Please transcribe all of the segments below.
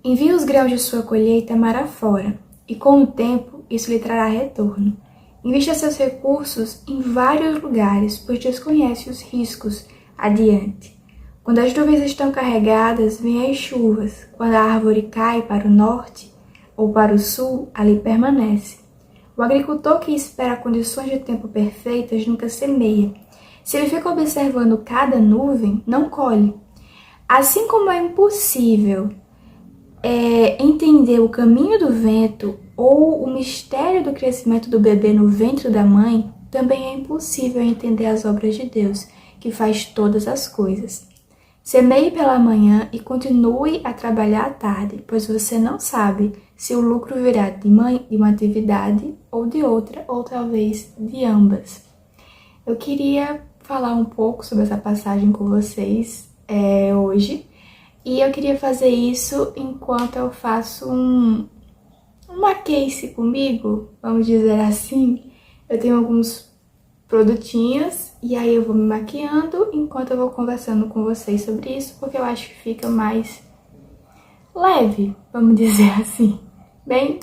Envie os grãos de sua colheita mar afora, e com o tempo isso lhe trará retorno. Invista seus recursos em vários lugares, pois desconhece os riscos adiante. Quando as nuvens estão carregadas, vêm as chuvas. Quando a árvore cai para o norte ou para o sul, ali permanece. O agricultor que espera condições de tempo perfeitas nunca semeia. Se ele fica observando cada nuvem, não colhe. Assim como é impossível entender o caminho do vento ou o mistério do crescimento do bebê no ventre da mãe, também é impossível entender as obras de Deus, que faz todas as coisas. Semeie pela manhã e continue a trabalhar à tarde, pois você não sabe se o lucro virá de uma atividade ou de outra, ou talvez de ambas. Eu queria falar um pouco sobre essa passagem com vocês hoje, e eu queria fazer isso enquanto eu faço uma case comigo, vamos dizer assim. Eu tenho alguns produtinhos e aí eu vou me maquiando enquanto eu vou conversando com vocês sobre isso, porque eu acho que fica mais leve, vamos dizer assim. Bem,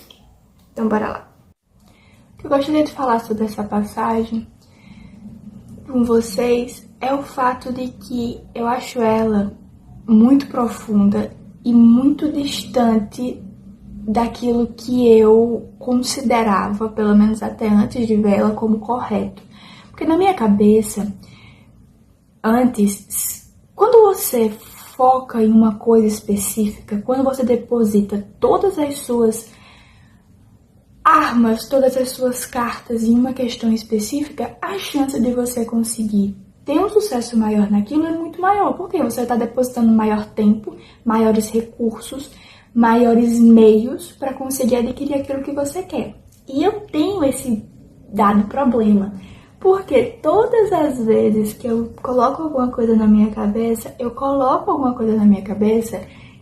então bora lá. O que eu gostaria de falar sobre essa passagem com vocês é o fato de que eu acho ela muito profunda e muito distante daquilo que eu considerava, pelo menos até antes de ver ela, como correto. Porque na minha cabeça, antes, quando você foca em uma coisa específica, quando você deposita todas as suas armas, todas as suas cartas em uma questão específica, a chance de você conseguir ter um sucesso maior naquilo é muito maior, porque você está depositando maior tempo, maiores recursos, maiores meios para conseguir adquirir aquilo que você quer. E eu tenho esse dado problema, porque todas as vezes que eu coloco alguma coisa na minha cabeça,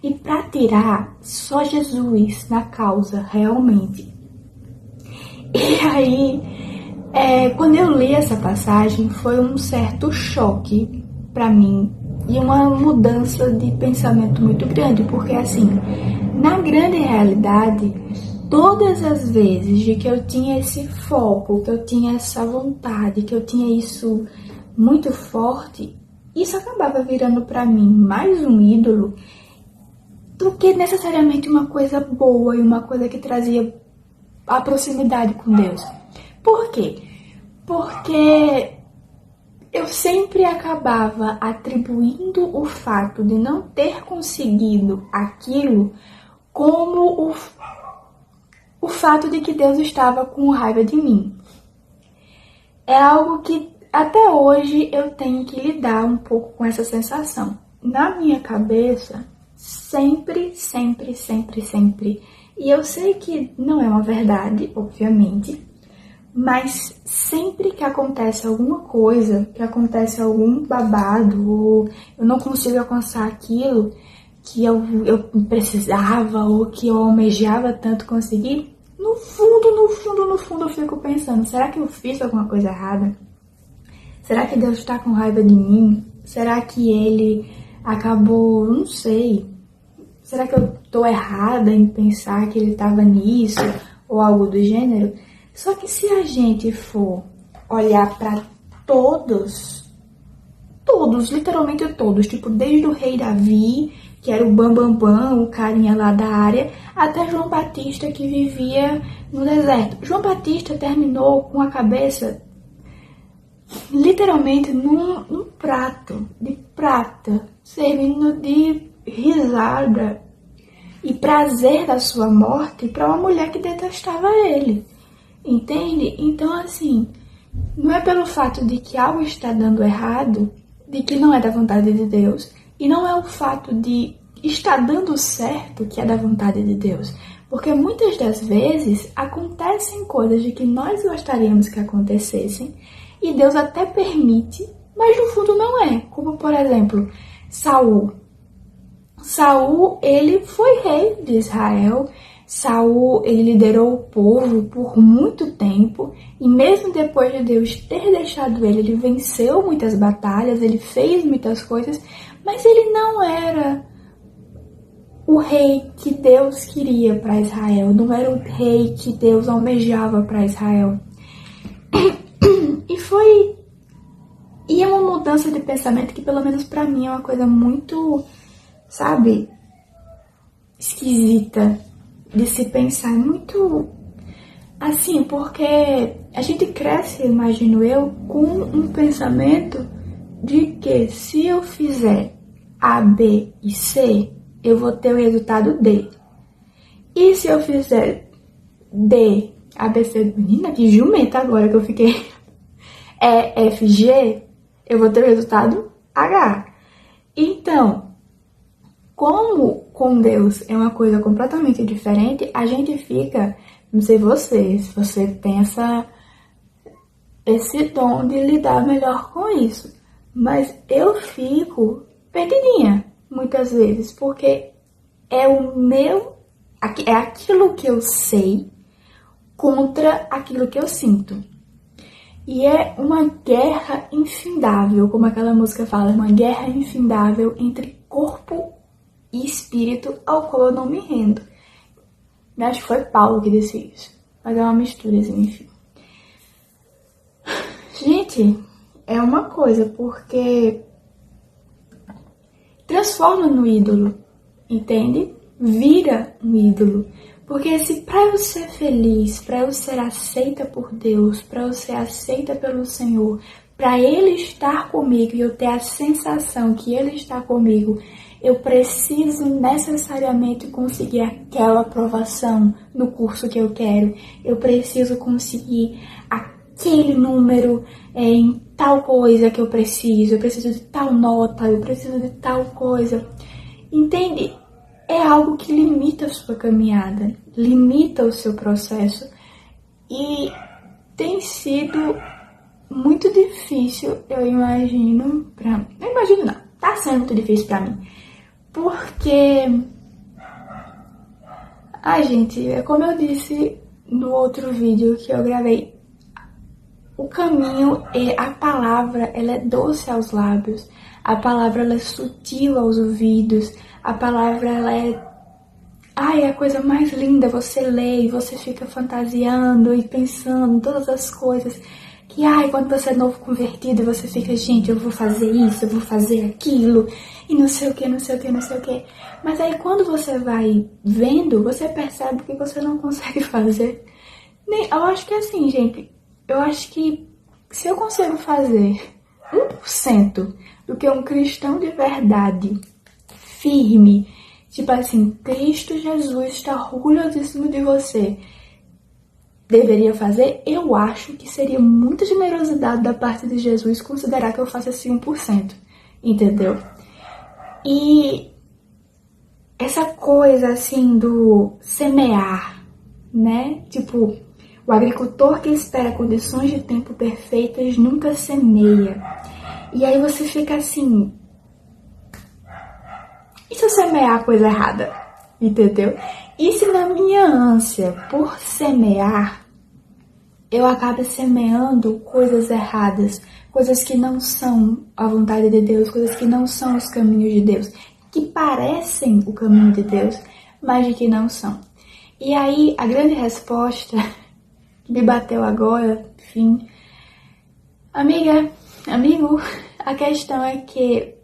e para tirar, só Jesus na causa, realmente. E aí, quando eu li essa passagem, foi um certo choque para mim e uma mudança de pensamento muito grande, porque assim, na grande realidade, todas as vezes de que eu tinha esse foco, que eu tinha essa vontade, que eu tinha isso muito forte, isso acabava virando para mim mais um ídolo do que necessariamente uma coisa boa e uma coisa que trazia a proximidade com Deus. Por quê? Porque eu sempre acabava atribuindo o fato de não ter conseguido aquilo como o fato de que Deus estava com raiva de mim. É algo que até hoje eu tenho que lidar um pouco com essa sensação. Na minha cabeça, sempre, e eu sei que não é uma verdade, obviamente, mas sempre que acontece alguma coisa, que acontece algum babado, ou eu não consigo alcançar aquilo que eu precisava ou que eu almejava tanto conseguir, no fundo eu fico pensando, será que eu fiz alguma coisa errada? Será que Deus está com raiva de mim? Será que Ele acabou, não sei, será que eu tô errada em pensar que Ele estava nisso ou algo do gênero? Só que se a gente for olhar para todos, literalmente todos, tipo desde o rei Davi, que era o bambambam, o carinha lá da área, até João Batista, que vivia no deserto. João Batista terminou com a cabeça literalmente num prato de prata, servindo de risada e prazer da sua morte para uma mulher que detestava ele. Entende? Então, assim, não é pelo fato de que algo está dando errado, de que não é da vontade de Deus, e não é o fato de estar dando certo que é da vontade de Deus. Porque muitas das vezes acontecem coisas de que nós gostaríamos que acontecessem, e Deus até permite, mas no fundo não é. Como, por exemplo, Saul. Saul, ele foi rei de Israel. Saul, ele liderou o povo por muito tempo, e mesmo depois de Deus ter deixado ele, ele venceu muitas batalhas, ele fez muitas coisas, mas ele não era o rei que Deus queria para Israel, não era o rei que Deus almejava para Israel. E é uma mudança de pensamento que, pelo menos para mim, é uma coisa muito, sabe, esquisita de se pensar, muito assim, porque a gente cresce, imagino eu, com um pensamento de que se eu fizer A, B e C, eu vou ter o resultado D. E se eu fizer D, A, B, C, menina, que jumenta agora que eu fiquei, E, F, G, eu vou ter o resultado H. Então, como com Deus é uma coisa completamente diferente, a gente fica, não sei você, se você tem esse dom de lidar melhor com isso, mas eu fico perdidinha muitas vezes, porque é aquilo que eu sei contra aquilo que eu sinto. E é uma guerra infindável, como aquela música fala, uma guerra infindável entre corpo e espírito ao qual eu não me rendo. Eu acho que foi Paulo que disse isso, mas é uma mistura, assim, enfim. Gente, é uma coisa, porque transforma no ídolo, entende? Vira um ídolo. Porque se para eu ser feliz, para eu ser aceita por Deus, para eu ser aceita pelo Senhor, para Ele estar comigo e eu ter a sensação que Ele está comigo, eu preciso necessariamente conseguir aquela aprovação no curso que eu quero. Eu preciso conseguir aquele número em tal coisa que eu preciso de tal nota, eu preciso de tal coisa. Entende? É algo que limita a sua caminhada, limita o seu processo e tem sido muito difícil, eu imagino, não imagino não, tá sendo muito difícil pra mim, porque, gente, é como eu disse no outro vídeo que eu gravei, o caminho, a palavra, ela é doce aos lábios, a palavra, ela é sutil aos ouvidos, a palavra, ela é a coisa mais linda, você lê e você fica fantasiando e pensando em todas as coisas que, quando você é novo convertido, você fica, gente, eu vou fazer isso, eu vou fazer aquilo, e não sei o que, não sei o que, não sei o que. Mas aí quando você vai vendo, você percebe que você não consegue fazer. Eu acho que assim, gente, eu acho que se eu consigo fazer 1% do que um cristão de verdade, firme, tipo assim, Cristo Jesus está orgulhosíssimo de você, deveria fazer, eu acho que seria muita generosidade da parte de Jesus considerar que eu faço esse 1%, entendeu? E essa coisa assim do semear, né? Tipo, o agricultor que espera condições de tempo perfeitas nunca semeia. E aí você fica assim, e se eu semear a coisa errada? Entendeu? E se na minha ânsia por semear, eu acabo semeando coisas erradas, coisas que não são a vontade de Deus, coisas que não são os caminhos de Deus, que parecem o caminho de Deus, mas de que não são. E aí, a grande resposta que me bateu agora, enfim, amigo, a questão é que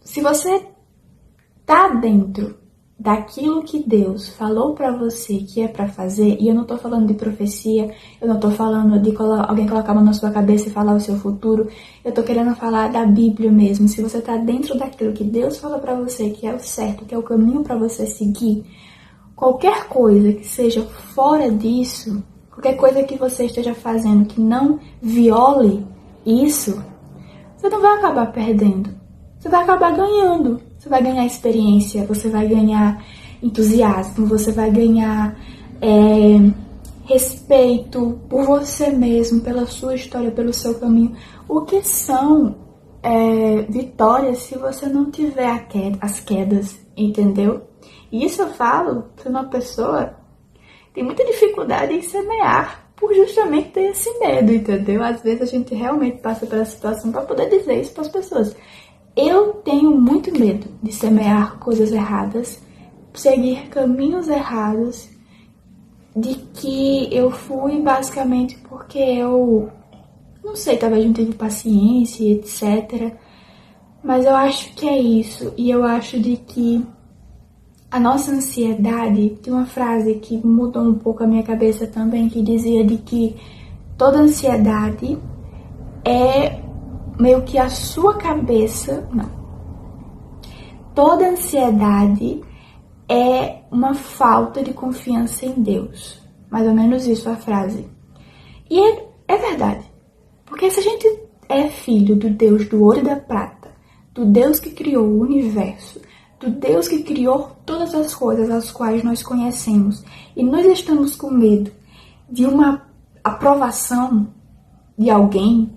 se você tá dentro daquilo que Deus falou pra você que é pra fazer, e eu não tô falando de profecia, eu não tô falando de alguém colocar a mão na sua cabeça e falar o seu futuro, eu tô querendo falar da Bíblia mesmo. Se você tá dentro daquilo que Deus falou pra você que é o certo, que é o caminho pra você seguir, qualquer coisa que seja fora disso, qualquer coisa que você esteja fazendo que não viole isso, você não vai acabar perdendo, você vai acabar ganhando. Você vai ganhar experiência, você vai ganhar entusiasmo, você vai ganhar respeito por você mesmo, pela sua história, pelo seu caminho. O que são vitórias se você não tiver as quedas, entendeu? E isso eu falo para uma pessoa que tem muita dificuldade em semear, por justamente ter esse medo, entendeu? Às vezes a gente realmente passa pela situação para poder dizer isso para as pessoas. Eu tenho muito medo de semear coisas erradas, seguir caminhos errados, de que eu fui basicamente porque eu, não sei, talvez não tive paciência, etc. Mas eu acho que é isso, e eu acho de que a nossa ansiedade, tem uma frase que mudou um pouco a minha cabeça também, que dizia de que toda ansiedade é meio que a sua cabeça, não. Toda ansiedade é uma falta de confiança em Deus. Mais ou menos isso a frase. E é verdade. Porque se a gente é filho do Deus do ouro e da prata, do Deus que criou o universo, do Deus que criou todas as coisas as quais nós conhecemos, e nós estamos com medo de uma aprovação de alguém,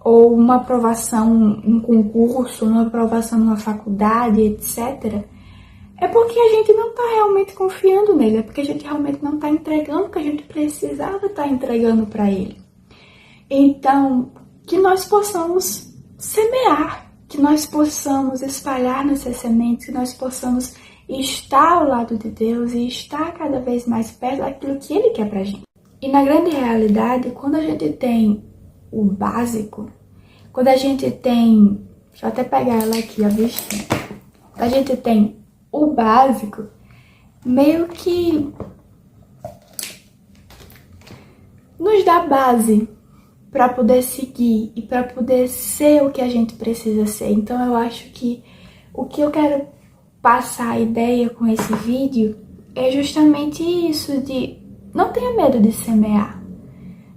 ou uma aprovação em um concurso, uma aprovação numa faculdade, etc., é porque a gente não está realmente confiando nele, é porque a gente realmente não está entregando o que a gente precisava estar entregando para ele. Então, que nós possamos semear, que nós possamos espalhar nossas sementes, que nós possamos estar ao lado de Deus e estar cada vez mais perto daquilo que Ele quer pra gente. E na grande realidade, quando a gente tem o básico, quando a gente tem... Deixa eu até pegar ela aqui, a bichinha. Quando a gente tem o básico, meio que nos dá base para poder seguir e para poder ser o que a gente precisa ser. Então eu acho que o que eu quero passar a ideia com esse vídeo é justamente isso, de não tenha medo de semear.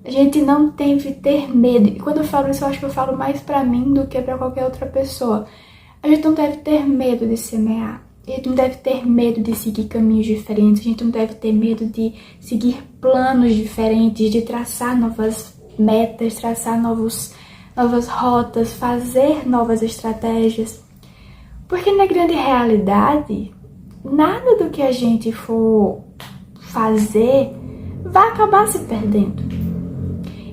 A gente não tem que ter medo. E quando eu falo isso, eu acho que eu falo mais para mim do que para qualquer outra pessoa. A gente não deve ter medo de semear. A gente não deve ter medo de seguir caminhos diferentes. A gente não deve ter medo de seguir planos diferentes, de traçar novas metas, traçar novas rotas, fazer novas estratégias. Porque na grande realidade, nada do que a gente for fazer vai acabar se perdendo.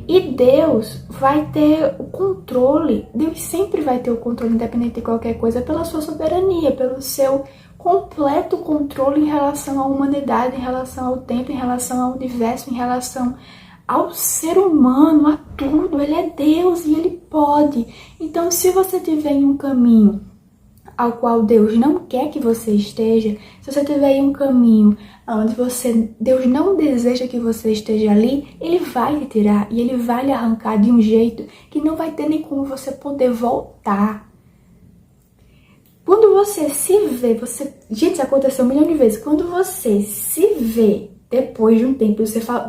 E Deus vai ter o controle, Deus sempre vai ter o controle, independente de qualquer coisa, pela sua soberania, pelo seu completo controle em relação à humanidade, em relação ao tempo, em relação ao universo, em relação ao ser humano, a tudo. Ele é Deus e Ele pode. Então, se você estiver em um caminho ao qual Deus não quer que você esteja, se você estiver em um caminho onde Deus não deseja que você esteja ali, Ele vai lhe tirar e Ele vai lhe arrancar de um jeito que não vai ter nem como você poder voltar. Quando você se vê, gente, isso aconteceu 1 milhão de vezes, quando você se vê depois de um tempo,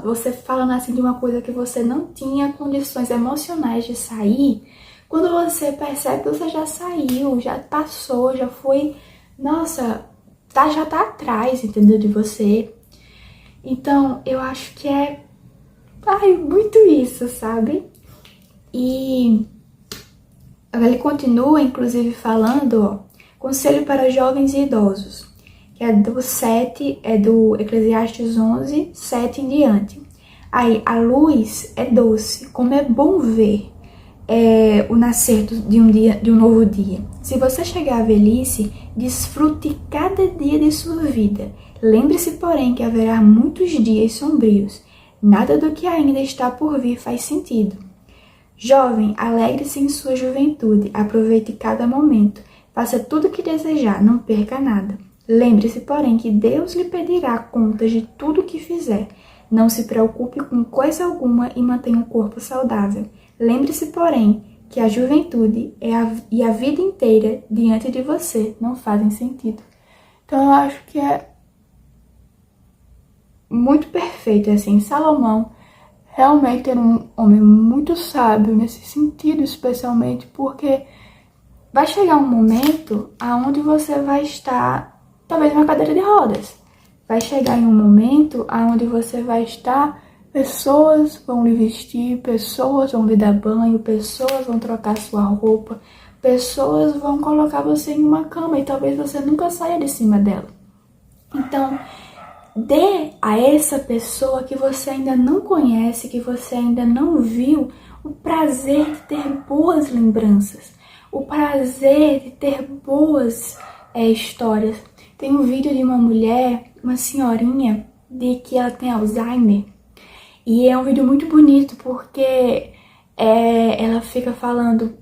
você falando assim de uma coisa que você não tinha condições emocionais de sair, quando você percebe que você já saiu, já passou, já foi, nossa, já tá atrás, entendeu, de você. Então, eu acho que é muito isso, sabe? E ele continua, inclusive, falando, ó, conselho para jovens e idosos, que é do Eclesiastes 11, 7 em diante. Aí, a luz é doce, como é bom ver o nascer de um novo dia. Se você chegar à velhice, desfrute cada dia de sua vida. Lembre-se, porém, que haverá muitos dias sombrios. Nada do que ainda está por vir faz sentido. Jovem, alegre-se em sua juventude, aproveite cada momento, faça tudo o que desejar, não perca nada. Lembre-se, porém, que Deus lhe pedirá contas de tudo o que fizer. Não se preocupe com coisa alguma e mantenha um corpo saudável. Lembre-se, porém, que a juventude e a vida inteira diante de você não fazem sentido. Então eu acho que é muito perfeito, assim. Salomão realmente era um homem muito sábio nesse sentido, especialmente porque vai chegar um momento aonde você vai estar, talvez, numa cadeira de rodas. Vai chegar em um momento aonde você vai estar, pessoas vão lhe vestir, pessoas vão lhe dar banho, pessoas vão trocar sua roupa, pessoas vão colocar você em uma cama e talvez você nunca saia de cima dela. Então, dê a essa pessoa que você ainda não conhece, que você ainda não viu, o prazer de ter boas lembranças, o prazer de ter boas histórias. Tem um vídeo de uma mulher, uma senhorinha, de que ela tem Alzheimer. E é um vídeo muito bonito porque ela fica falando,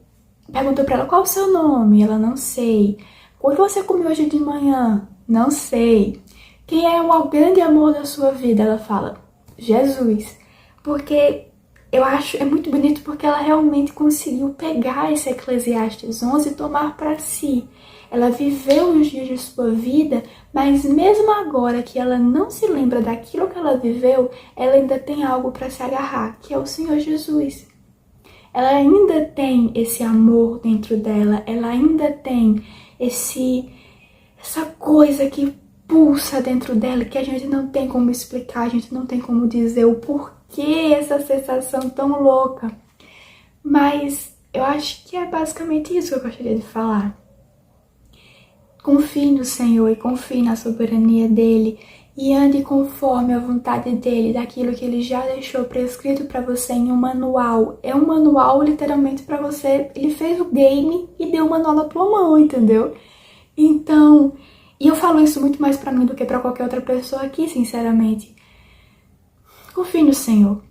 perguntou pra ela qual o seu nome, ela não sei. O que você comeu hoje de manhã? Não sei. Quem é o grande amor da sua vida? Ela fala, Jesus. Porque eu acho, é muito bonito porque ela realmente conseguiu pegar esse Eclesiastes 11 e tomar para si. Ela viveu os dias de sua vida, mas mesmo agora que ela não se lembra daquilo que ela viveu, ela ainda tem algo para se agarrar, que é o Senhor Jesus. Ela ainda tem esse amor dentro dela, ela ainda tem essa coisa que pulsa dentro dela, que a gente não tem como explicar, a gente não tem como dizer o porquê essa sensação tão louca. Mas eu acho que é basicamente isso que eu gostaria de falar. Confie no Senhor e confie na soberania dele e ande conforme a vontade dele, daquilo que ele já deixou prescrito para você em um manual. É um manual literalmente para você, ele fez o game e deu o manual na tua mão, entendeu? Então, e eu falo isso muito mais para mim do que para qualquer outra pessoa aqui, sinceramente. Confie no Senhor.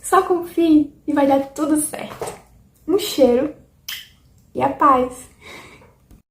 Só confie e vai dar tudo certo. Um cheiro e a paz.